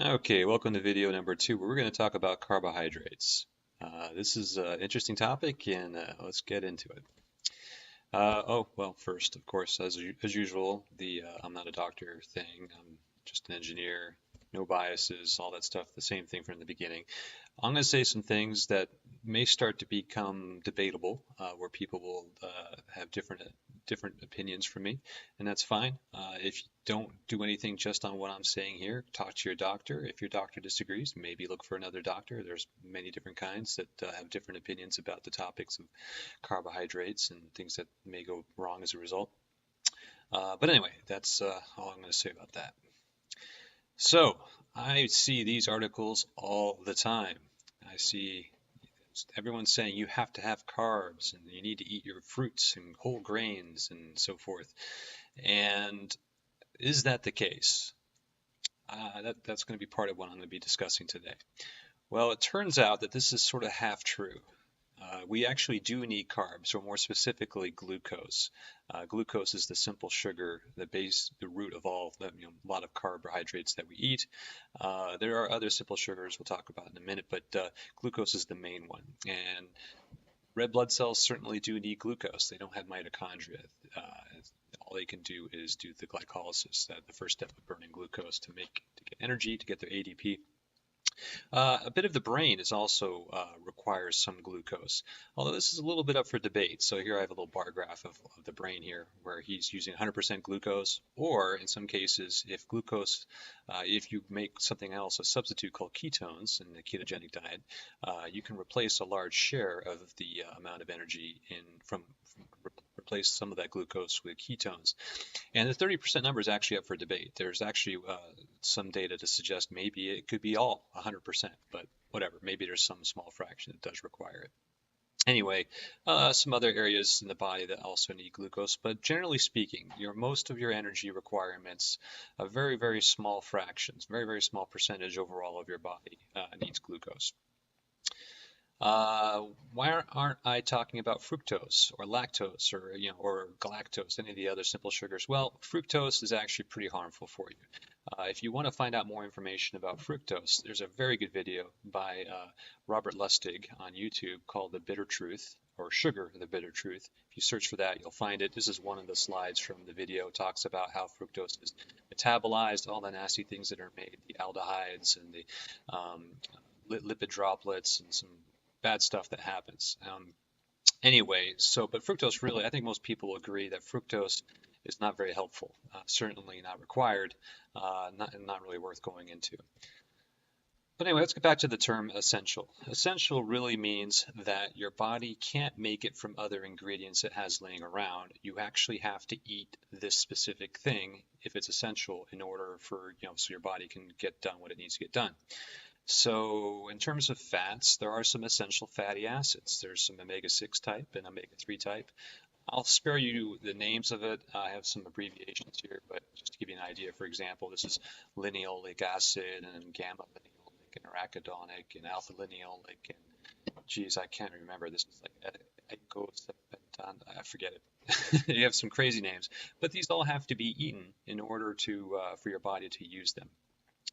Okay, welcome to video number 2, where we're going to talk about carbohydrates. This is an interesting topic, and let's get into it. Well, first, of course, as usual, I'm not a doctor thing. I'm just an engineer, no biases, all that stuff, the same thing from the beginning. I'm going to say some things that may start to become debatable, where people will have different opinions from me, and that's fine. If you don't do anything just on what I'm saying here, talk to your doctor. If your doctor disagrees, maybe look for another doctor. There's many different kinds that have different opinions about the topics of carbohydrates and things that may go wrong as a result. But anyway, that's all I'm going to say about that. So, I see these articles all the time. I see everyone saying you have to have carbs and you need to eat your fruits and whole grains and so forth. And is that the case? That's going to be part of what I'm going to be discussing today. Well, it turns out that this is sort of half true. We actually do need carbs, or more specifically, glucose. Glucose is the simple sugar, the root of all, a lot of carbohydrates that we eat. There are other simple sugars we'll talk about in a minute, but glucose is the main one. And red blood cells certainly do need glucose. They don't have mitochondria. All they can do is do the glycolysis, the first step of burning glucose to get energy, to get their ADP. A bit of the brain is also requires some glucose, although this is a little bit up for debate. So here I have a little bar graph of the brain here, where he's using 100% glucose, or in some cases, if you make something else, a substitute called ketones in the ketogenic diet, you can replace a large share of the amount of energy replace some of that glucose with ketones. And the 30% number is actually up for debate. There's actually some data to suggest maybe it could be all 100%, but whatever. Maybe there's some small fraction that does require it. Anyway, some other areas in the body that also need glucose, but generally speaking, most of your energy requirements, a very, very small fractions, very, very small percentage overall of your body needs glucose. Why aren't I talking about fructose or lactose or galactose, any of the other simple sugars? Well, fructose is actually pretty harmful for you. If you want to find out more information about fructose, there's a very good video by Robert Lustig on YouTube called The Bitter Truth, or Sugar, The Bitter Truth. If you search for that, you'll find it. This is one of the slides from the video. It talks about how fructose is metabolized, all the nasty things that are made, the aldehydes and the lipid droplets and some bad stuff that happens. Anyway, but fructose really, I think most people agree that fructose is not very helpful, certainly not required, not really worth going into. But anyway, let's get back to the term essential. Essential really means that your body can't make it from other ingredients it has laying around. You actually have to eat this specific thing if it's essential in order for, so your body can get done what it needs to get done. So in terms of fats, there are some essential fatty acids. There's some omega-6 type and omega-3 type. I'll spare you the names of it. I have some abbreviations here, but just to give you an idea, for example, this is lineolic acid and gamma-lineolic and arachidonic and alpha-lineolic and, geez, I can't remember. This is like eicosapentaen. I forget it. You have some crazy names, but these all have to be eaten in order for your body to use them.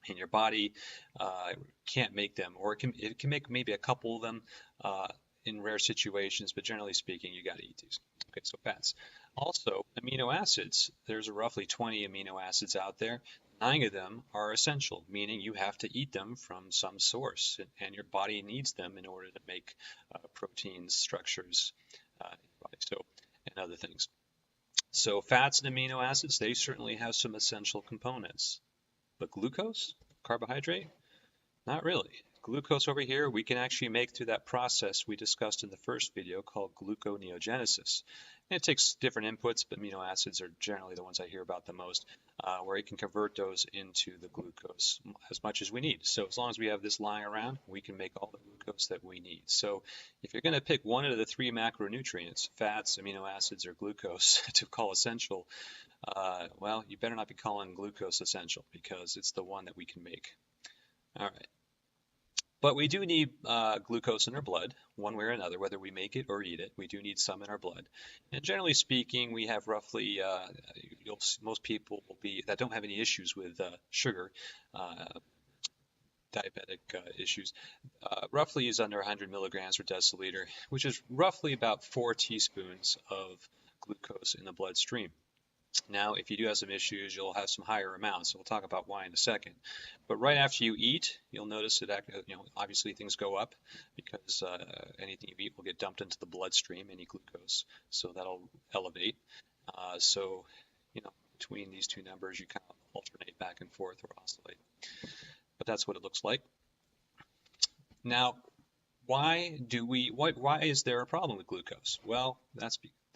And your body can't make them, or it can make maybe a couple of them in rare situations, but generally speaking, you got to eat these. Okay, so fats. Also, amino acids. There's roughly 20 amino acids out there. 9 of them are essential, meaning you have to eat them from some source, and your body needs them in order to make proteins, structures, in your body, and other things. So fats and amino acids, they certainly have some essential components. But glucose, carbohydrate, not really. Glucose over here, we can actually make through that process we discussed in the first video called gluconeogenesis. And it takes different inputs, but amino acids are generally the ones I hear about the most, where it can convert those into the glucose as much as we need. So as long as we have this lying around, we can make all the glucose that we need. So if you're going to pick one of the 3 macronutrients, fats, amino acids, or glucose to call essential, well, you better not be calling glucose essential because it's the one that we can make. All right. But we do need glucose in our blood, one way or another, whether we make it or eat it. We do need some in our blood. And generally speaking, we have roughly, most people that don't have any issues with sugar, diabetic issues, roughly is under 100 milligrams per deciliter, which is roughly about 4 teaspoons of glucose in the bloodstream. Now, if you do have some issues, you'll have some higher amounts. So we'll talk about why in a second. But right after you eat, you'll notice that obviously things go up because anything you eat will get dumped into the bloodstream, any glucose. So that'll elevate. So between these two numbers, you kind of alternate back and forth or oscillate. But that's what it looks like. Now, why is there a problem with glucose? Well,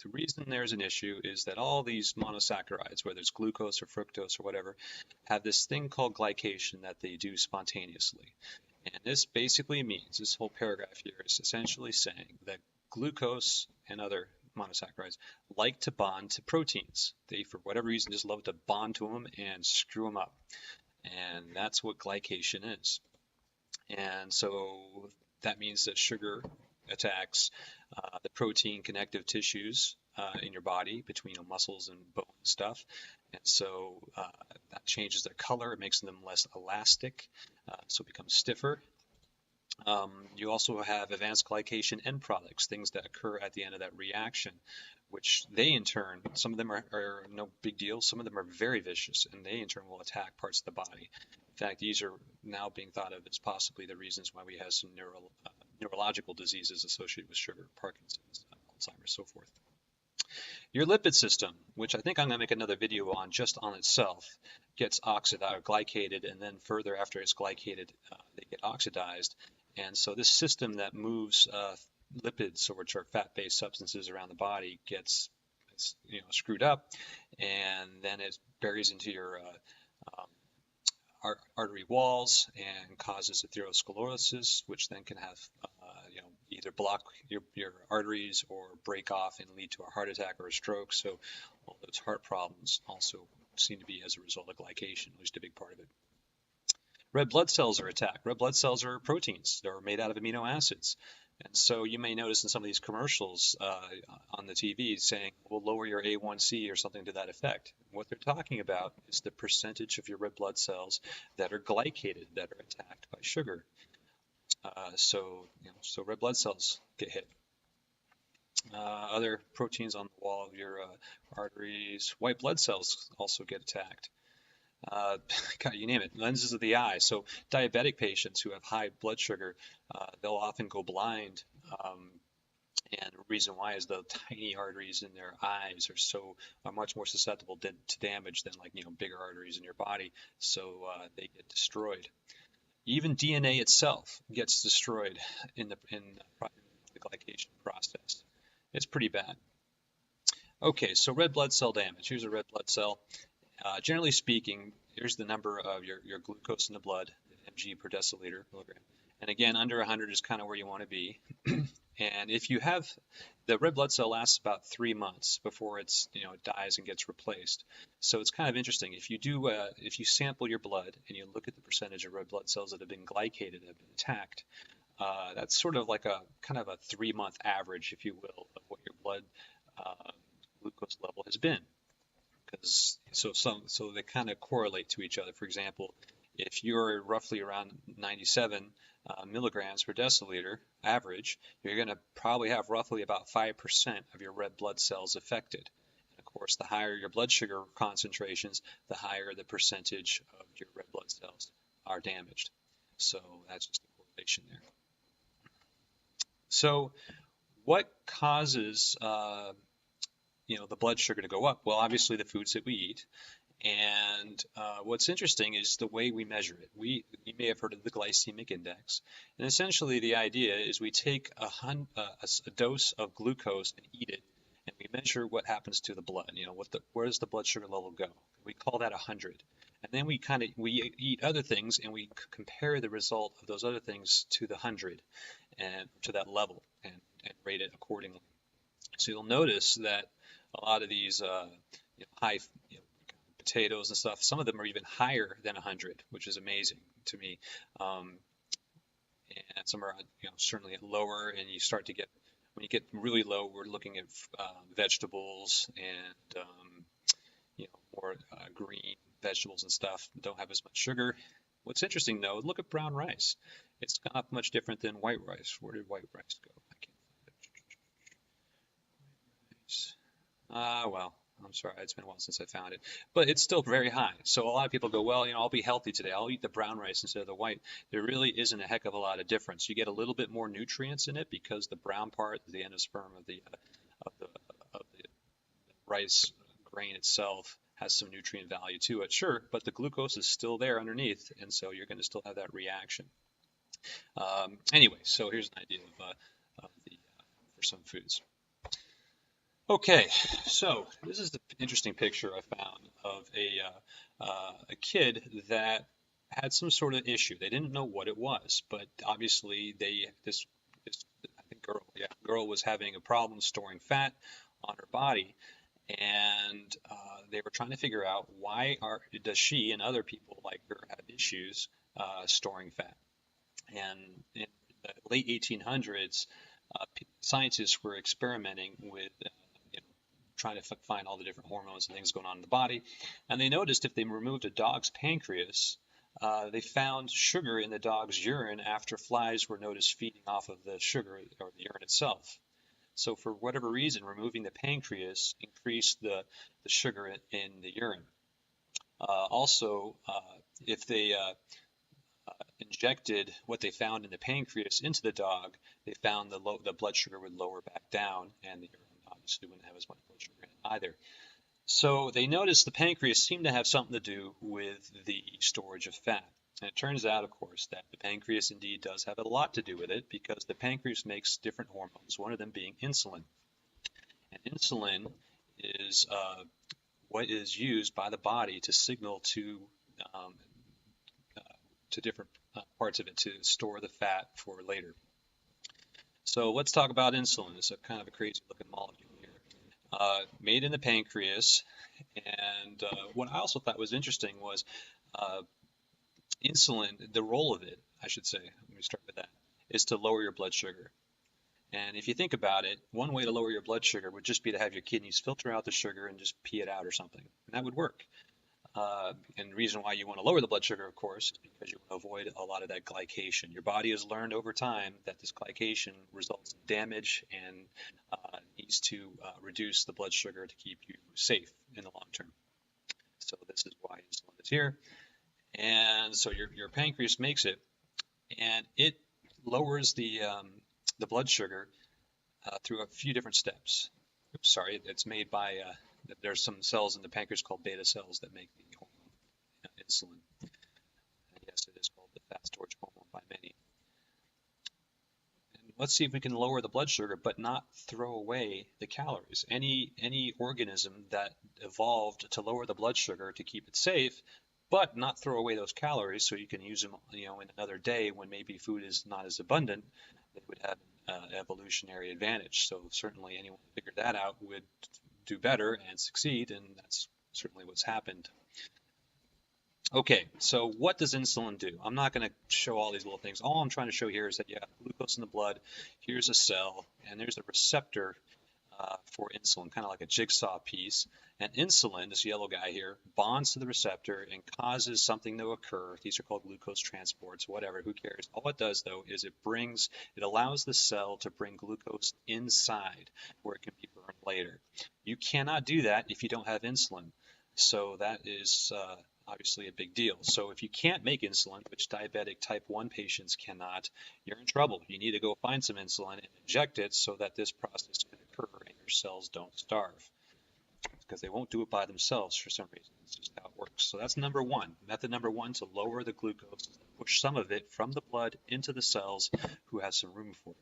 the reason there's an issue is that all these monosaccharides, whether it's glucose or fructose or whatever, have this thing called glycation that they do spontaneously. And this basically means, this whole paragraph here is essentially saying that glucose and other monosaccharides like to bond to proteins. They, for whatever reason, just love to bond to them and screw them up. And that's what glycation is. And so that means that sugar attacks the protein connective tissues in your body between muscles and bone and stuff. And so that changes their color. It makes them less elastic, so it becomes stiffer. You also have advanced glycation end products, things that occur at the end of that reaction, which they in turn, some of them are no big deal, some of them are very vicious, and they in turn will attack parts of the body. In fact, these are now being thought of as possibly the reasons why we have some neurological diseases associated with sugar, Parkinson's, Alzheimer's, so forth. Your lipid system, which I think I'm going to make another video on just on itself, gets oxidized, glycated, and then further after it's glycated, they get oxidized. And so this system that moves lipids, which are fat-based substances around the body, gets screwed up, and then it buries into your artery walls and causes atherosclerosis, which then can have either block your arteries or break off and lead to a heart attack or a stroke. So all those heart problems also seem to be as a result of glycation, at least a big part of it. Red blood cells are attacked. Red blood cells are proteins. They're made out of amino acids. And so you may notice in some of these commercials on the TV saying, we'll lower your A1C or something to that effect. What they're talking about is the percentage of your red blood cells that are glycated, that are attacked by sugar. So red blood cells get hit. Other proteins on the wall of your arteries, white blood cells also get attacked. God, you name it, lenses of the eye. So diabetic patients who have high blood sugar, they'll often go blind. And the reason why is the tiny arteries in their eyes are much more susceptible to damage than bigger arteries in your body. So they get destroyed. Even DNA itself gets destroyed in the glycation process. It's pretty bad. Okay, so red blood cell damage. Here's a red blood cell. Generally speaking, here's the number of your glucose in the blood, mg per deciliter, milligram. And again, under 100 is kind of where you want to be. And if you have, the red blood cell lasts about 3 months before it dies and gets replaced. So it's kind of interesting. If you sample your blood and you look at the percentage of red blood cells that have been glycated, have been attacked, that's sort of like a kind of a 3-month average, if you will, of what your blood glucose level has been. So they kind of correlate to each other. For example, if you're roughly around 97 milligrams per deciliter average, you're going to probably have roughly about 5% of your red blood cells affected. And of course, the higher your blood sugar concentrations, the higher the percentage of your red blood cells are damaged. So that's just a correlation there. So what causes the blood sugar to go up? Well, obviously the foods that we eat. And what's interesting is the way we measure it. You may have heard of the Glycemic Index. And essentially the idea is we take a dose of glucose and eat it, and we measure what happens to the blood. Where does the blood sugar level go? We call that 100. And then we eat other things, and we compare the result of those other things to the 100 and to that level and rate it accordingly. So you'll notice that a lot of these high potatoes and stuff, some of them are even higher than 100, which is amazing to me. And some are certainly lower, and you start to get, when you get really low, we're looking at vegetables and more green vegetables and stuff that don't have as much sugar. What's interesting though, look at brown rice. It's not much different than white rice. Where did white rice go? I can't find it. Well, I'm sorry, it's been a while since I found it, but it's still very high. So a lot of people go, well, I'll be healthy today. I'll eat the brown rice instead of the white. There really isn't a heck of a lot of difference. You get a little bit more nutrients in it because the brown part, the endosperm of the of the rice grain itself has some nutrient value to it, sure, but the glucose is still there underneath, and so you're going to still have that reaction. Anyway, so here's an idea of for some foods. Okay, so this is the interesting picture I found of a kid that had some sort of issue. They didn't know what it was, but obviously this I think girl was having a problem storing fat on her body, and they were trying to figure out does she and other people like her have issues storing fat. And in the late 1800s, scientists were experimenting with trying to find all the different hormones and things going on in the body. And they noticed if they removed a dog's pancreas, they found sugar in the dog's urine after flies were noticed feeding off of the sugar or the urine itself. So for whatever reason, removing the pancreas increased the sugar in the urine. Also, if they injected what they found in the pancreas into the dog, they found the blood sugar would lower back down, and the urine obviously wouldn't have as much blood sugar in it either. So they noticed the pancreas seemed to have something to do with the storage of fat. And it turns out, of course, that the pancreas indeed does have a lot to do with it, because the pancreas makes different hormones, one of them being insulin. And insulin is what is used by the body to signal to different parts of it to store the fat for later. So let's talk about insulin. It's a kind of a crazy looking molecule here. Made in the pancreas, and what I also thought was interesting was insulin, the role of it, I should say, let me start with that, is to lower your blood sugar. And if you think about it, one way to lower your blood sugar would just be to have your kidneys filter out the sugar and just pee it out or something. And that would work. And the reason why you want to lower the blood sugar, of course, is because you want to avoid a lot of that glycation. Your body has learned over time that this glycation results in damage and needs to reduce the blood sugar to keep you safe in the long term. So this is why insulin is here. And so your pancreas makes it, and it lowers the blood sugar through a few different steps. Oops, sorry, it's made by there's some cells in the pancreas called beta cells that make the hormone insulin. And yes, it is called the fat storage hormone by many. And let's see if we can lower the blood sugar but not throw away the calories. Any organism that evolved to lower the blood sugar to keep it safe, but not throw away those calories so you can use them, in another day when maybe food is not as abundant, they would have an evolutionary advantage. So certainly anyone who figured that out would do better and succeed, and that's certainly what's happened. Okay, so what does insulin do? I'm not going to show all these little things. All I'm trying to show here is that you have glucose in the blood, here's a cell, and there's a receptor for insulin, kind of like a jigsaw piece. And insulin, this yellow guy here, bonds to the receptor and causes something to occur. These are called glucose transports, whatever, who cares? All it does, though, is it allows the cell to bring glucose inside where it can be burned later. You cannot do that if you don't have insulin. So that is obviously a big deal. So if you can't make insulin, which diabetic type 1 patients cannot, you're in trouble. You need to go find some insulin and inject it so that this process can occur and your cells don't starve, because they won't do it by themselves for some reason. It's just how it works. So that's number one. Method number one to lower the glucose, push some of it from the blood into the cells who has some room for it.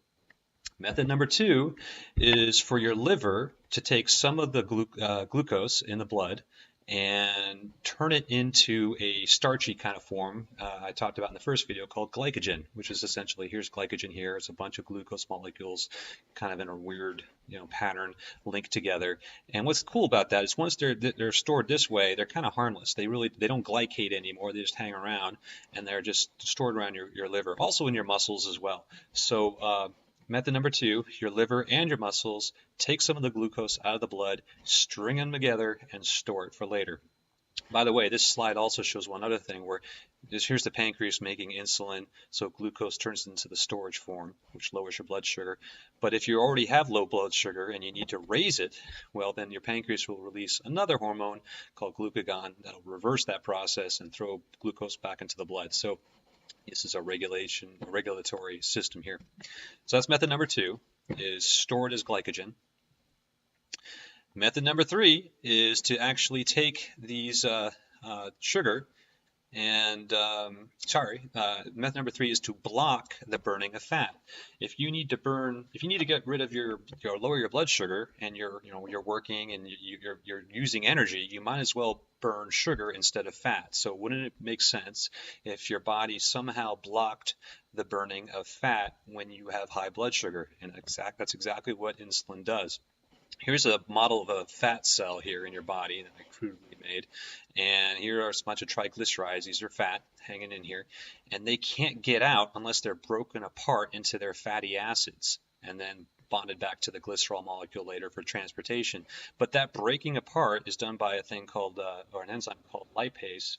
Method number two is for your liver to take some of the glucose in the blood and turn it into a starchy kind of form I talked about in the first video called glycogen, which is essentially, here's glycogen here. It's a bunch of glucose molecules kind of in a weird pattern linked together. And what's cool about that is once they're stored this way, they're kind of harmless. They don't glycate anymore. They just hang around, and they're just stored around your liver, also in your muscles as well. So method number two, your liver and your muscles take some of the glucose out of the blood, string them together, and store it for later. By the way, this slide also shows one other thing where here's the pancreas making insulin, so glucose turns into the storage form, which lowers your blood sugar. But if you already have low blood sugar and you need to raise it, well, then your pancreas will release another hormone called glucagon that'll reverse that process and throw glucose back into the blood. So this is a regulatory system here. So that's method number 2, is store it as glycogen. Method number 3 is to actually take these sugar and method number 3 is to block the burning of fat. If you need to get rid of lower your blood sugar, and you're working and you're using energy, you might as well burn sugar instead of fat. So wouldn't it make sense if your body somehow blocked the burning of fat when you have high blood sugar? And that's exactly what insulin does. Here's a model of a fat cell here in your body that I crudely made. And here are a bunch of triglycerides. These are fat hanging in here. And they can't get out unless they're broken apart into their fatty acids and then bonded back to the glycerol molecule later for transportation. But that breaking apart is done by a thing called, or an enzyme called lipase.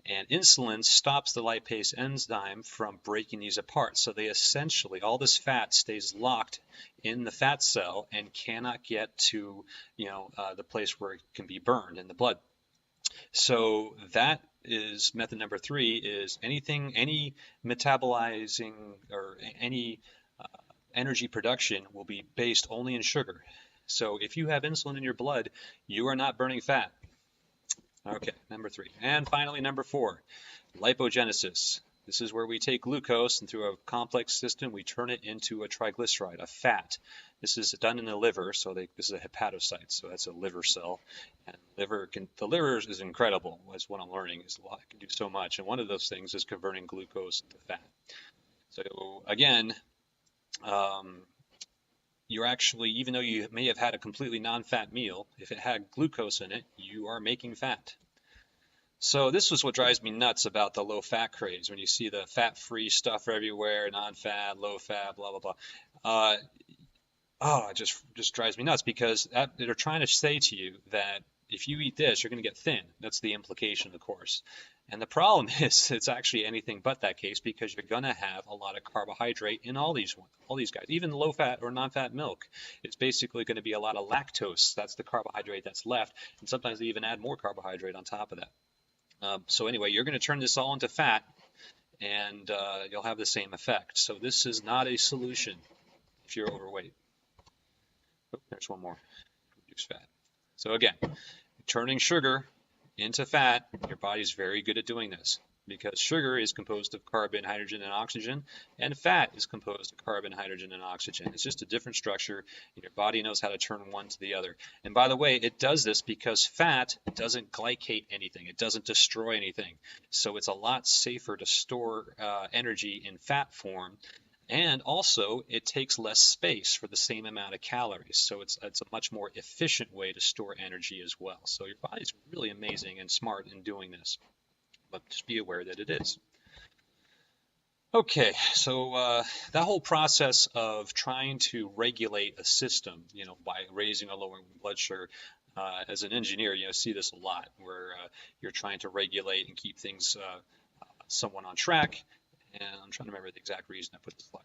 And insulin stops the lipase enzyme from breaking these apart. So they essentially, all this fat stays locked in the fat cell and cannot get to, the place where it can be burned in the blood. So that is method number 3, is any metabolizing or any energy production will be based only in sugar. So if you have insulin in your blood, you are not burning fat. Okay, number 3. And finally, number 4, lipogenesis. This is where we take glucose and through a complex system, we turn it into a triglyceride, a fat. This is done in the liver, so this is a hepatocyte, so that's a liver cell. And the liver is incredible. That's what I'm learning, is it can do so much. And one of those things is converting glucose into fat. So again, you're actually, even though you may have had a completely non-fat meal, if it had glucose in it, you are making fat. So this was what drives me nuts about the low-fat craze. When you see the fat-free stuff everywhere, non-fat, low-fat, blah, blah, blah. It just drives me nuts, because they're trying to say to you that if you eat this, you're going to get thin. That's the implication, of course. And the problem is it's actually anything but that case, because you're going to have a lot of carbohydrate in all these guys. Even low-fat or non-fat milk, it's basically going to be a lot of lactose. That's the carbohydrate that's left. And sometimes they even add more carbohydrate on top of that. So anyway, you're going to turn this all into fat, and you'll have the same effect. So this is not a solution if you're overweight. Oh, there's one more. Reduce fat. So again, turning sugar into fat, your body's very good at doing this, because sugar is composed of carbon, hydrogen, and oxygen, and fat is composed of carbon, hydrogen, and oxygen. It's just a different structure, and your body knows how to turn one to the other. And by the way, it does this because fat doesn't glycate anything. It doesn't destroy anything. So it's a lot safer to store energy in fat form. And also, it takes less space for the same amount of calories. So it's a much more efficient way to store energy as well. So your body's really amazing and smart in doing this. But just be aware that it is. Okay, so that whole process of trying to regulate a system, by raising or lowering blood sugar, as an engineer, see this a lot, where you're trying to regulate and keep things somewhat on track. And I'm trying to remember the exact reason I put this slide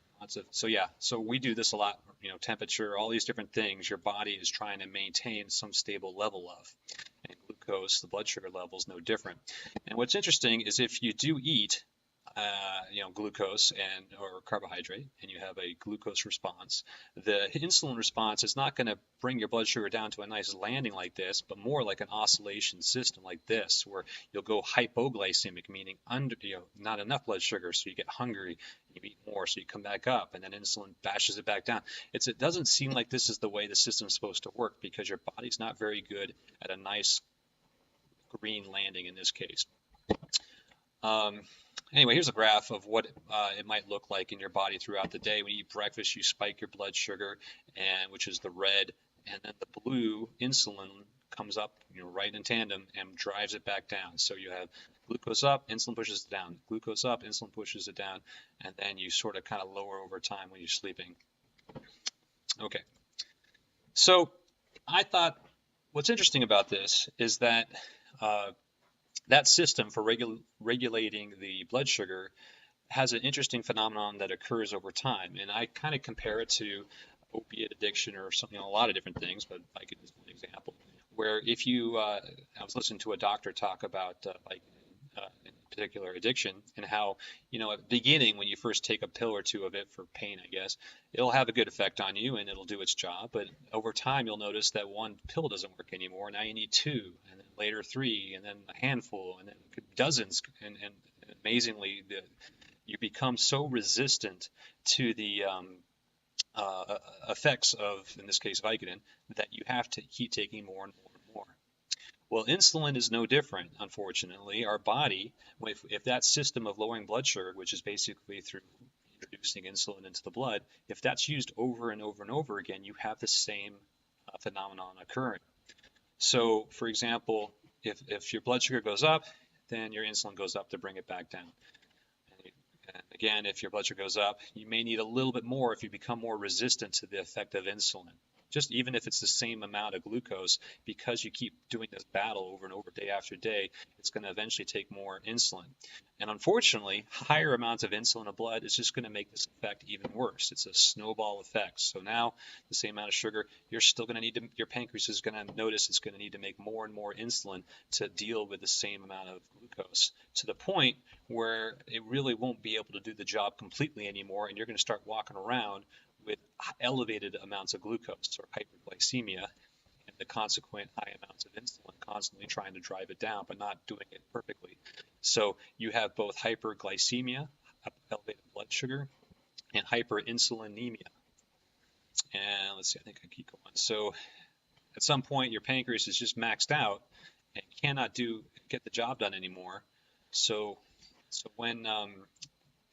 on. So we do this a lot, temperature, all these different things your body is trying to maintain some stable level of. And glucose, the blood sugar level, is no different. And what's interesting is if you do eat, glucose or carbohydrate, and you have a glucose response, the insulin response is not going to bring your blood sugar down to a nice landing like this, but more like an oscillation system like this, where you'll go hypoglycemic, meaning not enough blood sugar, so you get hungry, you eat more, so you come back up, and then insulin bashes it back down. It doesn't seem like this is the way the system's supposed to work, because your body's not very good at a nice green landing in this case. Anyway, here's a graph of what it might look like in your body throughout the day. When you eat breakfast, you spike your blood sugar, which is the red, and then the blue insulin comes up, right in tandem and drives it back down. So you have glucose up, insulin pushes it down, glucose up, insulin pushes it down, and then you sort of kind of lower over time when you're sleeping. Okay. So I thought what's interesting about this is that That system for regulating the blood sugar has an interesting phenomenon that occurs over time, and I kind of compare it to opiate addiction or something, a lot of different things, but I could just an example where if you, I was listening to a doctor talk about in particular addiction and how, at the beginning when you first take a pill or two of it for pain, I guess, it'll have a good effect on you and it'll do its job. But over time, you'll notice that one pill doesn't work anymore. Now you need two, and then later three, and then a handful, and then dozens. And amazingly, you become so resistant to the effects of, in this case, Vicodin, that you have to keep taking more and more and more. Well, insulin is no different, unfortunately. Our body, if that system of lowering blood sugar, which is basically through introducing insulin into the blood, if that's used over and over and over again, you have the same phenomenon occurring. So, for example, if your blood sugar goes up, then your insulin goes up to bring it back down. And again, if your blood sugar goes up, you may need a little bit more if you become more resistant to the effect of insulin. Just even if it's the same amount of glucose, because you keep doing this battle over and over day after day, it's going to eventually take more insulin. And unfortunately, higher amounts of insulin in blood is just going to make this effect even worse. It's a snowball effect. So now the same amount of sugar, you're still going to need to, your pancreas is going to notice it's going to need to make more and more insulin to deal with the same amount of glucose, to the point where it really won't be able to do the job completely anymore, and you're going to start walking around with elevated amounts of glucose or hyperglycemia and the consequent high amounts of insulin, constantly trying to drive it down but not doing it perfectly. So you have both hyperglycemia, elevated blood sugar, and hyperinsulinemia. And let's see, I think I keep going. So at some point your pancreas is just maxed out and cannot get the job done anymore. So when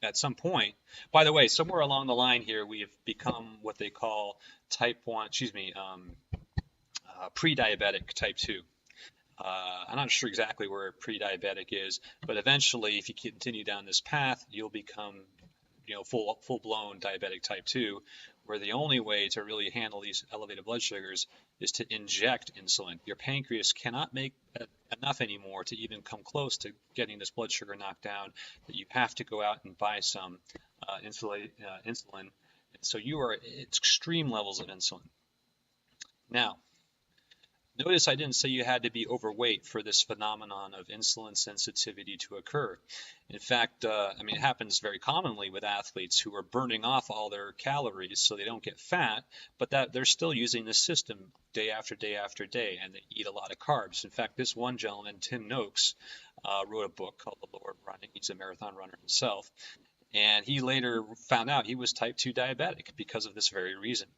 at some point, by the way, somewhere along the line here, we have become what they call pre-diabetic type 2. I'm not sure exactly where pre-diabetic is, but eventually, if you continue down this path, you'll become, full-blown diabetic type 2, where the only way to really handle these elevated blood sugars is to inject insulin. Your pancreas cannot make enough anymore to even come close to getting this blood sugar knocked down, that you have to go out and buy some insulin. So you are at extreme levels of insulin. Now, notice I didn't say you had to be overweight for this phenomenon of insulin sensitivity to occur. In fact, it happens very commonly with athletes who are burning off all their calories so they don't get fat, but that they're still using this system day after day after day, and they eat a lot of carbs. In fact, this one gentleman, Tim Noakes, wrote a book called The Lord of Running. He's a marathon runner himself, and he later found out he was type 2 diabetic because of this very reason.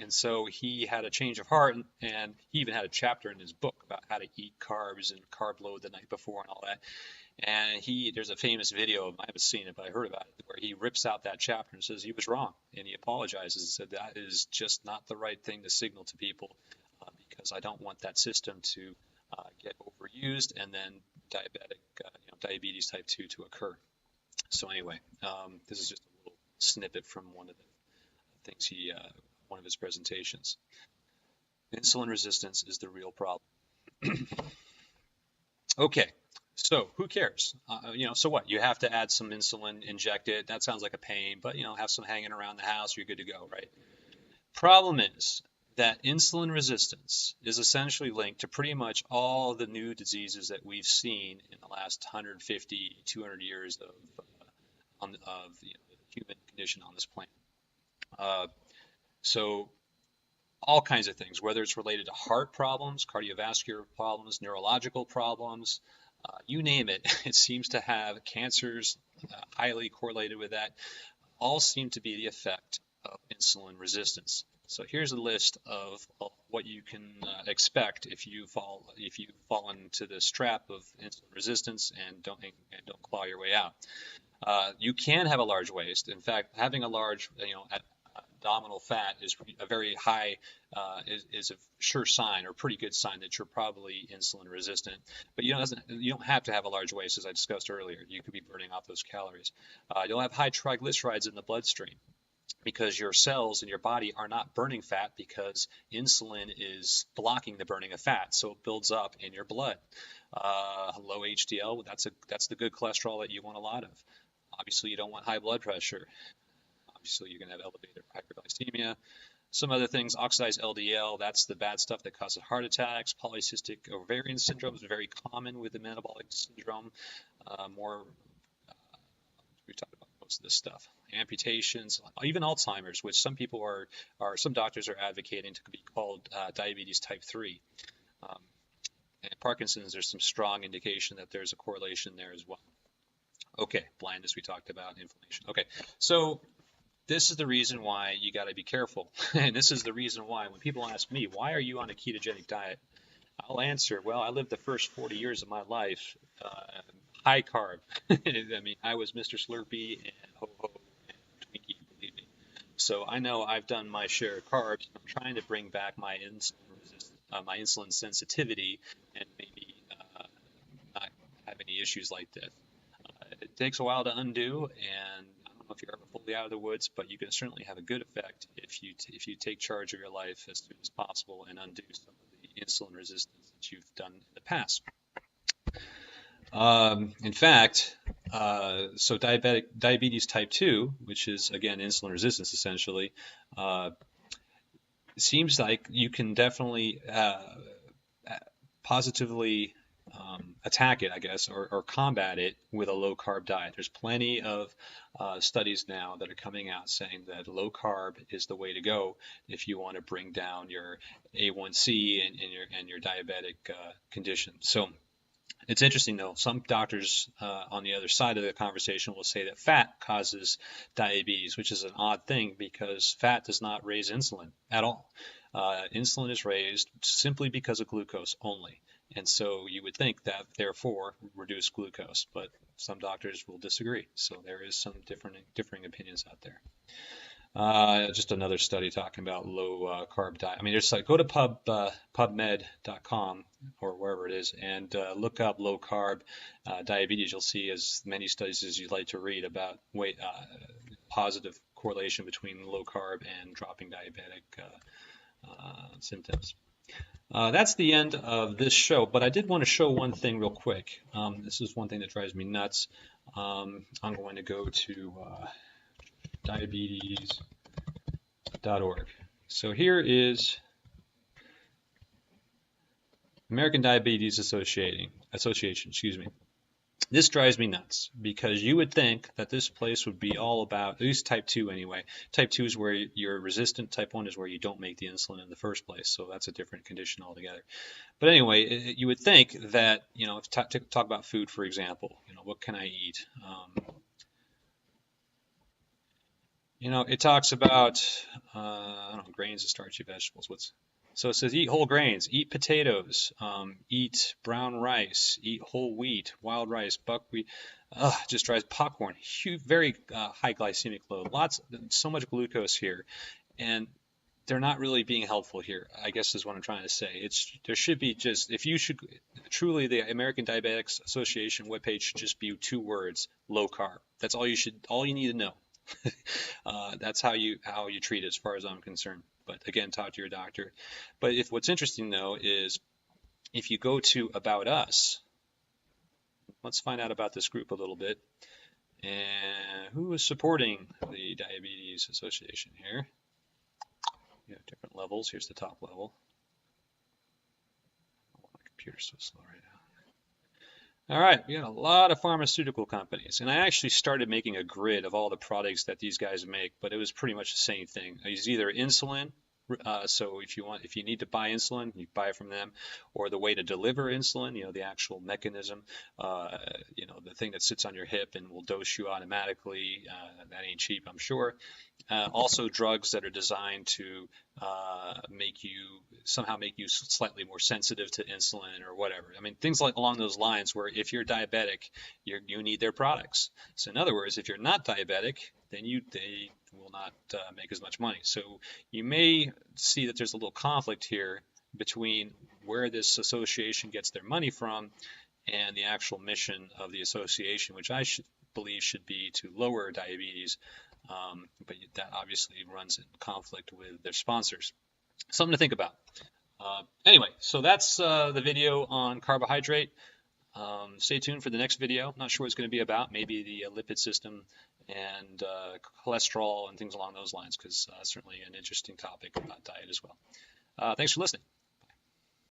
And so he had a change of heart, and he even had a chapter in his book about how to eat carbs and carb load the night before and all that. And there's a famous video, I haven't seen it, but I heard about it, where he rips out that chapter and says he was wrong, and he apologizes and said that is just not the right thing to signal to people, because I don't want that system to get overused and then diabetes type 2 to occur. So anyway, this is just a little snippet from one of the things one of his presentations. Insulin resistance is the real problem. Okay, so who cares? So what? You have to add some insulin, inject it. That sounds like a pain, but have some hanging around the house, you're good to go, right? Problem is that insulin resistance is essentially linked to pretty much all the new diseases that we've seen in the last 150, 200 years of the human condition on this planet. So all kinds of things, whether it's related to heart problems, cardiovascular problems, neurological problems, you name it, it seems to have cancers highly correlated with that, all seem to be the effect of insulin resistance. So here's a list of what you can expect if you fall into this trap of insulin resistance and don't claw your way out. You can have a large waist. In fact, having a large, abdominal fat is a very high, is a sure sign or pretty good sign that you're probably insulin resistant. But you don't have to have a large waist, as I discussed earlier. You could be burning off those calories. You'll have high triglycerides in the bloodstream. because your cells in your body are not burning fat because insulin is blocking the burning of fat, so it builds up in your blood. Low HDL, that's the good cholesterol that you want a lot of. Obviously, you don't want high blood pressure. Obviously, you're going to have elevated hyperglycemia. Some other things, oxidized LDL, that's the bad stuff that causes heart attacks. Polycystic ovarian syndrome is very common with the metabolic syndrome. We talked about most of this stuff. Amputations, even Alzheimer's, which some people some doctors are advocating to be called diabetes type 3. And Parkinson's, there's some strong indication that there's a correlation there as well. Okay, blindness we talked about, inflammation. Okay, so this is the reason why you got to be careful. And this is the reason why when people ask me, why are you on a ketogenic diet? I'll answer, well, I lived the first 40 years of my life high carb. I mean, I was Mr. Slurpee and Ho-Ho and Twinkie, believe me. So I know I've done my share of carbs. I'm trying to bring back my insulin sensitivity and maybe not have any issues like this. It takes a while to undo, and I don't know if you're ever fully out of the woods, but you can certainly have a good effect if you take charge of your life as soon as possible and undo some of the insulin resistance that you've done in the past. In fact, so diabetes type 2, which is, again, insulin resistance essentially, it seems like you can definitely positively attack it, I guess, or combat it with a low-carb diet. There's plenty of studies now that are coming out saying that low-carb is the way to go if you want to bring down your A1C and your diabetic condition. So it's interesting, though. Some doctors on the other side of the conversation will say that fat causes diabetes, which is an odd thing because fat does not raise insulin at all. Insulin is raised simply because of glucose only. And so you would think that, therefore, reduce glucose. But some doctors will disagree. So there is some differing opinions out there. Just another study talking about low carb diet. I mean, there's like, go to PubMed.com or wherever it is and look up low carb diabetes. You'll see as many studies as you'd like to read about positive correlation between low carb and dropping diabetic symptoms. That's the end of this show, but I did want to show one thing real quick. This is one thing that drives me nuts. I'm going to go to diabetes.org. So here is American Diabetes Association, excuse me. This drives me nuts because you would think that this place would be all about, at least type 2 anyway. Type 2 is where you're resistant. Type 1 is where you don't make the insulin in the first place. So that's a different condition altogether. But anyway, you would think that, to talk about food, for example, what can I eat? It talks about, I don't know, grains and starchy vegetables. So it says eat whole grains, eat potatoes, eat brown rice, eat whole wheat, wild rice, buckwheat. Just drives popcorn. Huge, very high glycemic load. So much glucose here, and they're not really being helpful here, I guess is what I'm trying to say. There should be truly the American Diabetics Association webpage should just be 2 words: low carb. That's all you need to know. That's how you treat it, as far as I'm concerned. But again, talk to your doctor. But what's interesting though is if you go to About Us, let's find out about this group a little bit. And who is supporting the Diabetes Association here? We have different levels. Here's the top level. Oh, my computer's so slow right now. All right, we got a lot of pharmaceutical companies, and I actually started making a grid of all the products that these guys make, but it was pretty much the same thing. It's either insulin, so if you need to buy insulin, you buy it from them, or the way to deliver insulin, the actual mechanism, the thing that sits on your hip and will dose you automatically. That ain't cheap, I'm sure. Also drugs that are designed to make you slightly more sensitive to insulin or whatever. I mean, things along those lines where if you're diabetic, you need their products. So in other words, if you're not diabetic, then they will not make as much money. So you may see that there's a little conflict here between where this association gets their money from and the actual mission of the association, which I belief should be to lower diabetes, but that obviously runs in conflict with their sponsors. Something to think about. Anyway, so that's the video on carbohydrate. Stay tuned for the next video. Not sure what it's going to be about. Maybe the lipid system and cholesterol and things along those lines, because certainly an interesting topic about diet as well. Thanks for listening.